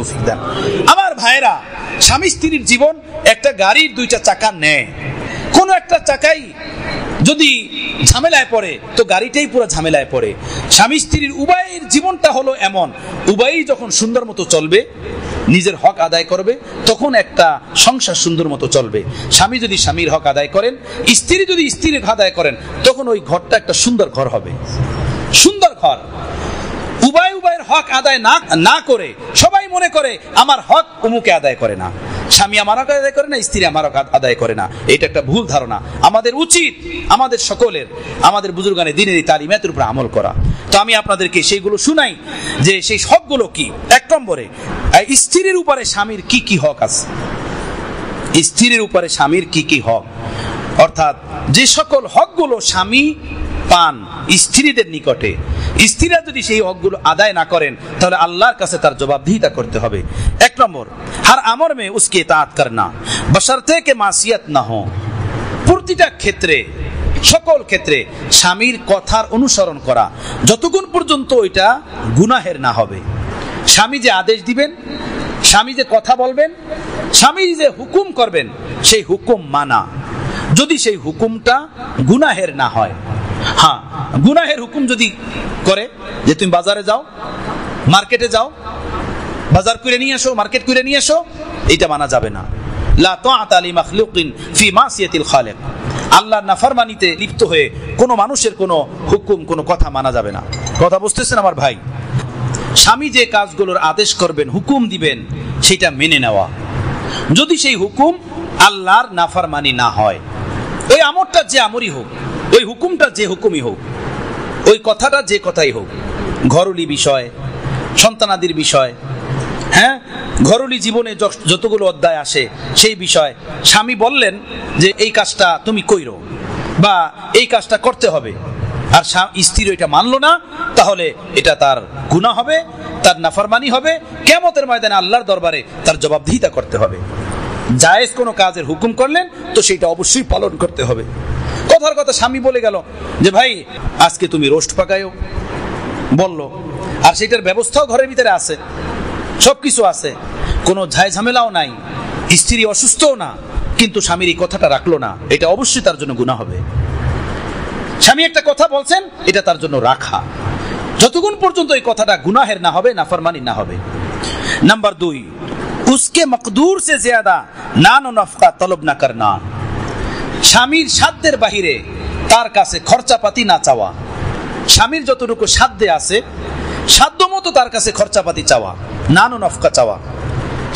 তৌফিক দেন। আমার ভাইরা, স্বামী স্ত্রীর জীবন একটা গাড়ির দুইটা চাকা নেয়। কোন একটা চাকাই যদি ঝামেলায় পড়ে তো গাড়িটাই পুরো ঝামেলায় পড়ে। স্বামী স্ত্রীর উভয়ের জীবনটা হলো এমন, উভয়ই যখন সুন্দর মতো চলবে, নিজের হক আদায় করবে, তখন একটা সংসার সুন্দর মতো চলবে। স্বামী যদি স্বামীর হক আদায় করেন, স্ত্রী যদি স্ত্রীর হক আদায় করেন, তখন ওই ঘরটা একটা সুন্দর ঘর হবে, সুন্দর ঘর। উভয়ের হক আদায় না করে সবাই মনে করে আমার হক অমুকে আদায় করে না, স্বামী আমার হক আদায় করে না, স্ত্রী আমার হক আদায় করে না। এটা একটা ভুল ধারণা। আমাদের উচিত আমাদের সকলের, আমাদের বুজুর্গানে দিনের তালিমাতের উপর আমল করা। তো আমি আপনাদেরকে সেইগুলো শুনাই যে সেই হকগুলো কি। এক নম্বরে, স্ত্রীর উপরে স্বামীর কি কি হক আছে। স্ত্রীর উপরে স্বামীর কি কি হক, অর্থাৎ যে সকল হকগুলো স্বামী পান স্ত্রীদের নিকটে, স্ত্রীরা যদি সেই হকগুলো আদায় না করেন তাহলে আল্লাহর কাছে তার জবাবদিহিতা করতে হবে। এক নম্বর, হর আমর মে উসকে ইতাআত করনা বশর্তে কে মাসিয়াত না হো। প্রতিটা ক্ষেত্রে, সকল ক্ষেত্রে স্বামীর কথার অনুসরণ করা, যতক্ষণ পর্যন্ত ওইটা গুনাহের না হবে। স্বামী যে আদেশ দিবেন, স্বামী যে কথা বলবেন, স্বামী যে হুকুম করবেন, সেই হুকুম মানা, যদি সেই হুকুমটা গুনাহের না হয়। হ্যাঁ, গুনাহের হুকুম যদি করে যে তুমি বাজারে যাও, মার্কেটে যাও, বাজার করে নিয়ে এসো, মার্কেট করে নিয়ে এসো, এটা মানা যাবে না। লা তাআতা লি মাখলুকিন ফি মাসিয়াতিল খালিক। আল্লাহর নাফরমানিতে লিপ্ত হয়ে কোনো মানুষের কোনো হুকুম, কোনো কথা মানা যাবে না। কথা বুঝতেছেন আমার ভাই? স্বামী যে কাজগুলোর আদেশ করবেন, হুকুম দিবেন, সেটা মেনে নেওয়া। যদি সেই হুকুম আল্লাহর নাফরমানি না হয়, ওই আমরটা যে আমরই হোক, ওই হুকুমটা যে হুকুমই হোক, ওই কথাটা যে কথাই হোক, ঘরলি বিষয়, সন্তানাদির বিষয়, হ্যাঁ, ঘরলি জীবনে যতগুলো অধ্যায় আসে সেই বিষয়, স্বামী বললেন যে এই কাজটা তুমি কইরো বা এই কাজটা করতে হবে, আর স্ত্রী এটা মানলো না, তাহলে এটা তার গুনাহ হবে, তার নাফরমানি হবে। কিয়ামতের ময়দানে আল্লাহর দরবারে তার জবাবদিহিতা করতে হবে। জায়েজ কোনো কাজের হুকুম করলেন তো সেটা অবশ্যই পালন করতে হবে। কথার কথা স্বামী বলে গেল যে ভাই আজকে তুমি রোস্ট পাকায়ও, বললো, আর সেটার ব্যবস্থাও ঘরের ভিতরে আছে, সবকিছু আছে, কোনো ঝাই ঝামেলাও নাই, স্ত্রী অসুস্থও না, কিন্তু স্বামীর এই কথাটা রাখলো না, এটা অবশ্যই তার জন্য গুনাহ হবে। স্বামী একটা কথা বলছেন, এটা তার জন্য রাখা, যতক্ষণ পর্যন্ত এই কথাটা গুনাহের না হবে, নাফরমানি না হবে। নাম্বার 2, উসকে মকদুর সে জিয়াদা নান ও নফকা তলব না করনা। স্বামীর সাধ্যের বাহিরে তার কাছে খরচাপাতি না চাওয়া। স্বামীর যতটুকু সাধ্যে আছে, সাধ্য মতো তার কাছে খরচাপাতি চাওয়া, নান ও নফকা চাওয়া।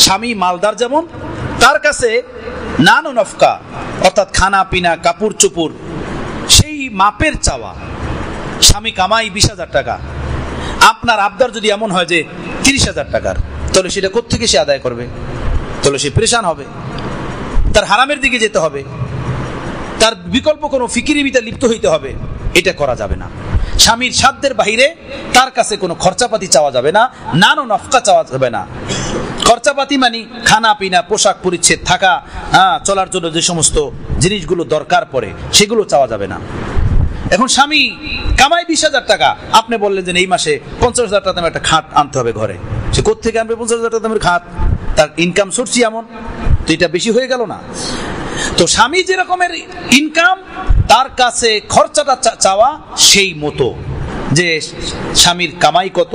স্বামী মালদার যেমন, তার কাছে নান ও নফকা অর্থাৎ খানা পিনা, কাপড় চোপড়, সেই মাপের চাওয়া। স্বামী কামাই 20,000 টাকা, আপনার আবদার যদি এমন হয় যে 30,000 টাকার, তাহলে সেটা কোত্থেকে সে আদায় করবে? তাহলে সে পরেশান হবে, তার হারামের দিকে যেতে হবে, তার বিকল্প কোনো ফিকিরের ভিতরে লিপ্ত হইতে হবে। এটা করা যাবে না। স্বামীর সাধ্যের বাহিরে তার কাছে কোনো খরচাপাতি চাওয়া যাবে না, নান ও নফকা চাওয়া যাবে না। খরচাপাতি মানে খানা পিনা, পোশাক পরিচ্ছদ, থাকা, চলার জন্য যে সমস্ত জিনিসগুলো দরকার পড়ে সেগুলো চাওয়া যাবে না। এখন স্বামী কামাই 20,000 টাকা, আপনি বললেন যে এই মাসে 50,000 টাকা দামের একটা খাট আনতে হবে ঘরে, সে কোত্থেকে আনবে 50,000 টাকা দামের খাট? তার ইনকাম সোর্সই এমন, তো এটা বেশি হয়ে গেল না? তো স্বামী যে রকমের ইনকাম, তার কাছে খরচাটা চাওয়া সেই মতো, যে স্বামীর কামাই কত,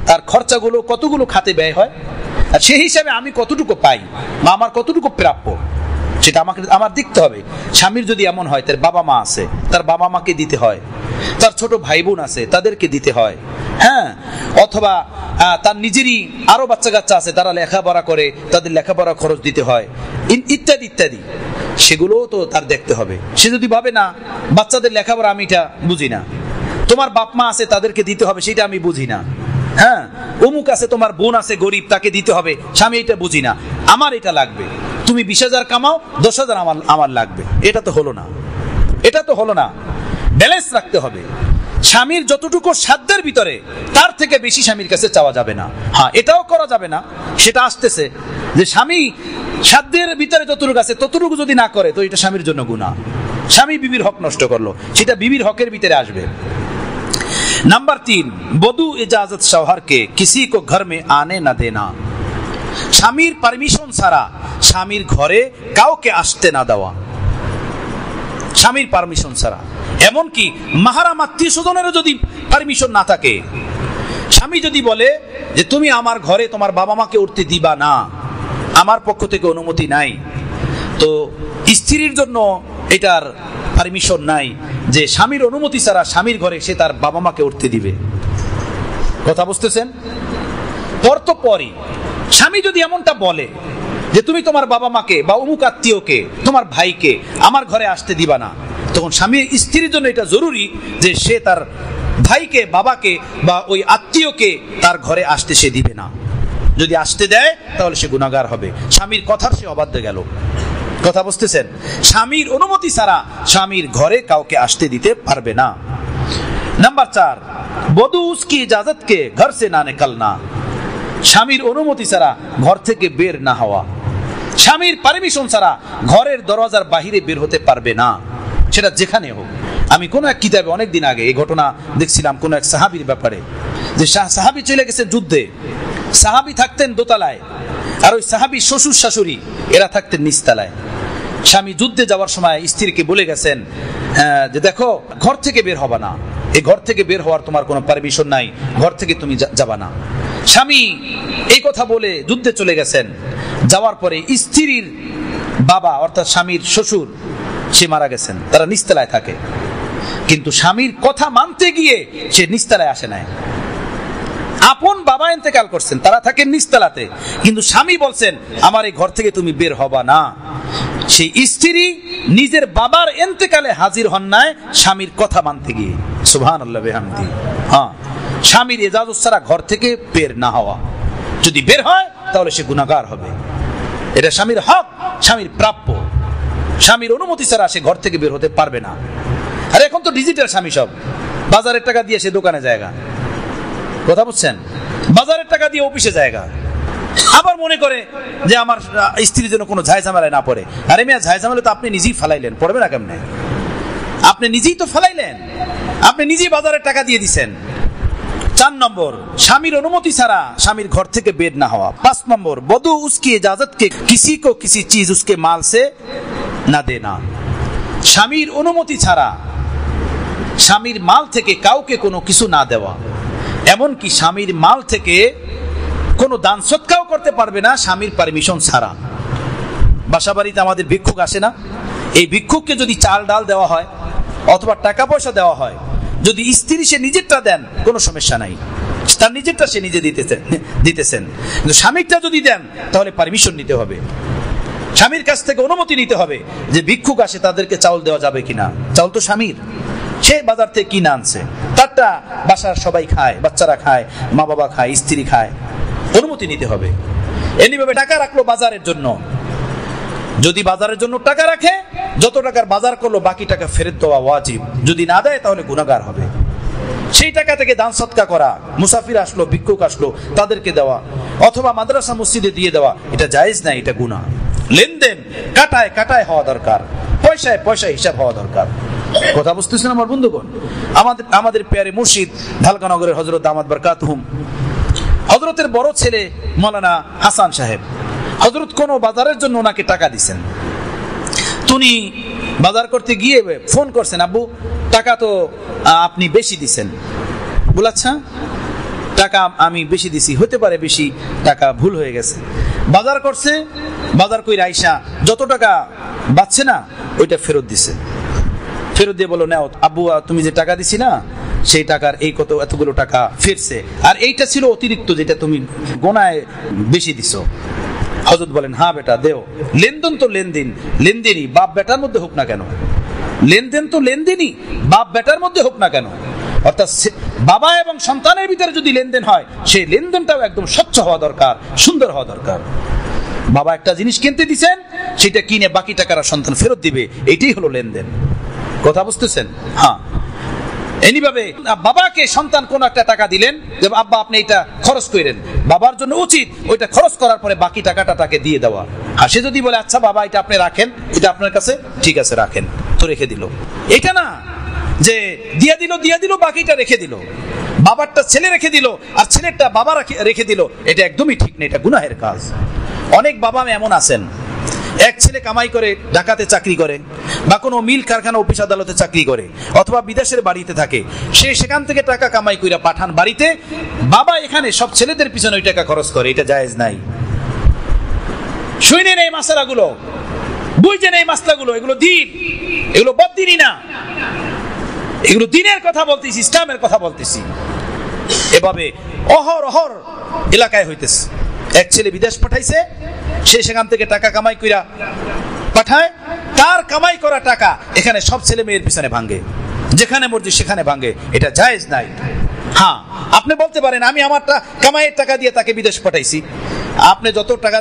তার খরচাগুলো কতগুলো খাতে ব্যয় হয়, আর সেই হিসাবে আমি কতটুকু পাই বা আমার কতটুকু প্রাপ্য, সেটা আমার দেখতে হবে। স্বামীর যদি এমন হয় তার বাবা মা আছে, তার বাবা মাকে দিতে হয়, তার ছোট ভাই বোন আছে, তাদেরকে দিতে হয়, হ্যাঁ, অথবা তার নিজেরই আরো বাচ্চা কাচ্চা আছে, তারা লেখাপড়া করে, তাদের লেখাপড়া খরচ দিতে হয়, ইত্যাদি ইত্যাদি, সেগুলো তো তার দেখতে হবে। সে যদি ভাবে না বাচ্চাদের লেখাপড়া আমি এটা বুঝি না, তোমার বাপ মা আছে তাদেরকে দিতে হবে সেটা আমি বুঝি না, হ্যাঁ, অমুক আছে তোমার বোন আছে গরিব তাকে দিতে হবে, স্বামী এটা বুঝি না, আমার এটা লাগবে, তুমি 20,000 কামাও, 10,000 আমার লাগবে, এটা তো হলো না, এটা তো হলো না। ব্যালেন্স রাখতে হবে। স্বামীর যতটুকু সাধ্যের ভিতরে তার থেকে বেশি স্বামীর কাছে চাওয়া যাবে না। হ্যাঁ, এটাও করা যাবে না, সেটা আসতেছে যে স্বামী সাধ্যের ভিতরে যতটুকু আছে ততটুকু যদি না করে তো এটা স্বামীর জন্য গুনাহ। স্বামী বিবির হক নষ্ট করলো, সেটা বিবির হকের ভিতরে আসবে। नंबर 3, बदू इजाजत शौहर के किसी को घर में आने न देना। স্বামীর পারমিশন ছাড়া স্বামীর ঘরে কাউকে আসতে না দেওয়া, স্বামীর পারমিশন ছাড়া। এমনকি মাহারাম আত্মীয় স্বজনেরও যদি পারমিশন না থাকে, স্বামী যদি বলে যে তুমি আমার ঘরে তোমার বাবা মাকে উঠতে দিবা না, আমার পক্ষ থেকে অনুমতি নাই, তো স্ত্রীর জন্য এটার পারমিশন নাই যে স্বামীর অনুমতি ছাড়া স্বামীর ঘরে সে তার বাবা মাকে উঠতে দিবে। কথা বুঝতেছেন? পরই স্বামী যদি এমনটা বলে যে তুমি তোমার বাবা মাকে বা অমুক আত্মীয়কে, তোমার ভাইকে আমার ঘরে আসতে দিবা না, তখন স্বামীর স্ত্রীর জন্য এটা জরুরি যে সে তার ভাইকে, বাবাকে বা ওই আত্মীয়কে তার ঘরে আসতে সে দিবে না। যদি আসতে দেয় তাহলে সে গুনাহগার হবে, স্বামীর কথার সে অবাধ্য গেল। কথা বুঝতেছেন? স্বামীর অনুমতি ছাড়া স্বামীর ঘরে কাউকে আসতে দিতে পারবে না। নাম্বার 4, বধূ উসকি ইজাজত কে ঘর সে না নিকলনা, স্বামীর অনুমতি ছাড়া ঘর থেকে বের না হওয়া। স্বামীর পারমিশন ছাড়া ঘরের দরজার বাহিরে বের হতে পারবে না, সেটা যেখানে হোক। আমি কোন এক কিতাবে অনেকদিন আগে এই ঘটনা দেখছিলাম, কোন এক সাহাবীর ব্যাপারে, যে সাহাবী চলে গেছে যুদ্ধে, সাহাবী থাকতেন দোতলায় আর ওই সাহাবী শ্বশুর শাশুড়ি এরা থাকতেন নিচতলায়। স্বামী যুদ্ধে যাওয়ার সময় স্ত্রীকে বলে গেছেন যে দেখো ঘর থেকে বের হবা না, এই ঘর থেকে বের হওয়ার তোমার কোনো পারমিশন নাই, ঘর থেকে তুমি যাবা না। স্বামী এই কথা বলে যুদ্ধে চলে গেছেন। যাওয়ার পরে স্ত্রীর বাবা অর্থাৎ স্বামীর শ্বশুর সে মারা গেছেন, তারা নিচতলায় থাকে। কিন্তু স্বামীর কথা মানতে গিয়ে সে নিচতলায় আসে নাই। আপন বাবা ইন্তেকাল করছেন, তারা থাকেন নিচতলাতে, কিন্তু স্বামী বলছেন আমার এই ঘর থেকে তুমি বের হবা না। সেই স্ত্রী নিজের বাবার ইন্তেকালে হাজির হন নাই স্বামীর কথা মানতে গিয়ে। সুবহানাল্লাহ বিহামদি। হ্যাঁ, স্বামীর ইজাজত ছাড়া ঘর থেকে বের না হওয়া, যদি বের হয় তাহলে সে গুনাহগার হবে। এটা স্বামীর হক, স্বামীর প্রাপ্য। স্বামীর অনুমতি ছাড়া সে ঘর থেকে বের হতে পারবে না। আর এখন তো ডিজিটাল স্বামী, সব বাজারের টাকা দিয়ে সে দোকানে জায়গা। কথা বুঝছেন? বাজারের টাকা দিয়ে অফিসে জায়গা। আবার মনে করে যে আমার স্ত্রীর জন্য কোনো ঝামেলায় না পড়ে। আরে মিয়া, ঝামেলা তো আপনি নিজেই ফেলাইলেন, পড়বে না কেমনে? আপনি নিজেই তো ফেলাইলেন, আপনি নিজেই বাজারের টাকা দিয়ে দিচ্ছেন। 4 নম্বর, স্বামীর অনুমতি ছাড়া স্বামীর ঘর থেকে বের না হওয়া। 5 নম্বর, বধূ উসকি ইজাজত কে কিসি কো কিসি চিজ উসকে মাল সে না দেনা, স্বামীর অনুমতি ছাড়া স্বামীর মাল থেকে কাউকে কোনো কিছু না দেওয়া। এমনকি স্বামীর মাল থেকে কোনো দান সৎকাও করতে পারবে না স্বামীর পারমিশন ছাড়া। বাসা বাড়িতে আমাদের ভিক্ষুক আসে না, এই ভিক্ষুককে যদি চাল ডাল দেওয়া হয় অথবা টাকা পয়সা দেওয়া হয়, যদি স্ত্রী সে নিজেরটা দেন কোনো সমস্যা নাই, তার নিজেরটা সে নিজে দিতেছেন। কিন্তু স্বামীরটা যদি দেন তাহলে পারমিশন নিতে হবে, স্বামীর কাছ থেকে অনুমতি নিতে হবে যে ভিক্ষুক আসে তাদেরকে চাউল দেওয়া যাবে কিনা। চাউল তো স্বামীর, সে বাজার থেকে কিনে আনছে, তারটা বাসার সবাই খায়, বাচ্চারা খায়, মা বাবা খায়, স্ত্রী খায়, অনুমতি নিতে হবে। এমনিভাবে টাকা রাখলো বাজারের জন্য, যদি বাজারের জন্য টাকা রাখে, যত টাকার বাজার করলো বাকি টাকা ফেরত দেওয়া ওয়াজিব, যদি না দেয় তাহলে গুনাহগার হবে। সেই টাকা থেকে দান সৎকা করা, মুসাফির আসলো, ভিক্ষুক আসলো, তাদেরকে দেওয়া অথবা মাদ্রাসা মসজিদে দিয়ে দেওয়া, এটা জায়েজ না, এটা গুনাহ। লেনদেন কাটায় কাটায় হওয়া দরকার, পয়সায় পয়সায় হিসাব হওয়া দরকার। কথা বুঝতেছেন আমার বন্ধুগণ? আমাদের প্যারে মুর্শিদ ঢালকানগরের হযরত দামাত বরকাতুহুম, হযরতের বড় ছেলে মাওলানা হাসান সাহেব, হযরত কোন বাজারের জন্য ওনাকে টাকা দিবেন। তিনি বাজার করতে গিয়ে ফোন করছেন, আব্বু টাকা তো আপনি বেশি দিবেন। বলে আচ্ছা, টাকা আমি বেশি দিছি, হতে পারে বেশি টাকা ভুল হয়ে গেছে। বাজার করছে, বাজার কইরা আইসা যত টাকা বাঁচছে না ওইটা ফেরত দিছে। ফেরত দিয়ে বলো, নাও আব্বু তুমি যে টাকা দিছি না, সেই টাকার এই এতগুলো টাকা ফিরছে, আর এইটা ছিল অতিরিক্ত যেটা তুমি গোনায় বেশি দিছো। হযরত বলেন, হ্যাঁ বেটা দেও। লেনদেন তো লেনদেনই, বাপ বেটার মধ্যে হোক না কেন, লেনদেন তো লেনদেনই, বাপ বেটার মধ্যে হোক না কেন। অর্থাৎ বাবা এবং সন্তানের ভিতরে যদি লেনদেন হয়, সেই লেনদেনটাও একদম স্বচ্ছ হওয়া দরকার, সুন্দর হওয়া দরকার। বাবা একটা জিনিস কিনতে দিছেন, সেটা কিনে বাকি টাকাটা সন্তান ফেরত দিবে, এটাই হলো লেনদেন। কথা বুঝতেছেন? হ্যাঁ, এইভাবে বাবাকে সন্তান কোন একটা টাকা দিলেন, যে আব্বা আপনি এটা খরচ করেন, বাবার জন্য উচিত ওইটা খরচ করার পরে বাকি টাকাটা তাকে দিয়ে দেওয়া। আর সে যদি বলে আচ্ছা বাবা এটা আপনি রাখেন, এটা আপনার কাছে ঠিক আছে রাখেন, তো রেখে দিল। এটা না যে দিয়া দিল বাকিটা রেখে দিল। বাবারটা ছেলে রেখে দিল আর ছেলেরটা বাবা রেখে দিল, এটা একদমই ঠিক নেই, এটা গুনাহের কাজ। অনেক বাবা এমন আছেন, এক ছেলে কামাই করে ঢাকাতে চাকরি করে বা কোনো মিল কারখানা অফিস আদালতে চাকরি করে অথবা বিদেশের বাড়িতে থাকে, সে সেখান থেকে টাকা কামাই করে পাঠান বাড়িতে, বাবা এখানে সব ছেলেদের পিছনে ওই টাকা খরচ করে, এটা জায়েজ নাই। শুনে নেই মাসালাগুলো, বুঝে নেই মাসলাগুলো, এগুলো দিন, এগুলো বদ্দিনই না, এগুলো দিনের কথা বলতেছি, ইসলামের কথা বলতেছি। এভাবে অহর এলাকায় হইতেছে, এক ছেলে বিদেশ পাঠাইছে, সে সেখান থেকে টাকা কামাই কইরা পাঠায়, তার কামাই করা টাকা এখানে সব ছেলে মেয়ের পিছনে ভাঙে, যেখানে মর্জি সেখানে ভাঙে, এটা জায়েজ নাই। হ্যাঁ, আপনি বলতে পারেন আমি আমার কামাইয়ের টাকা দিয়ে তাকে বিদেশ পাঠাইছি, আপনি যত টাকা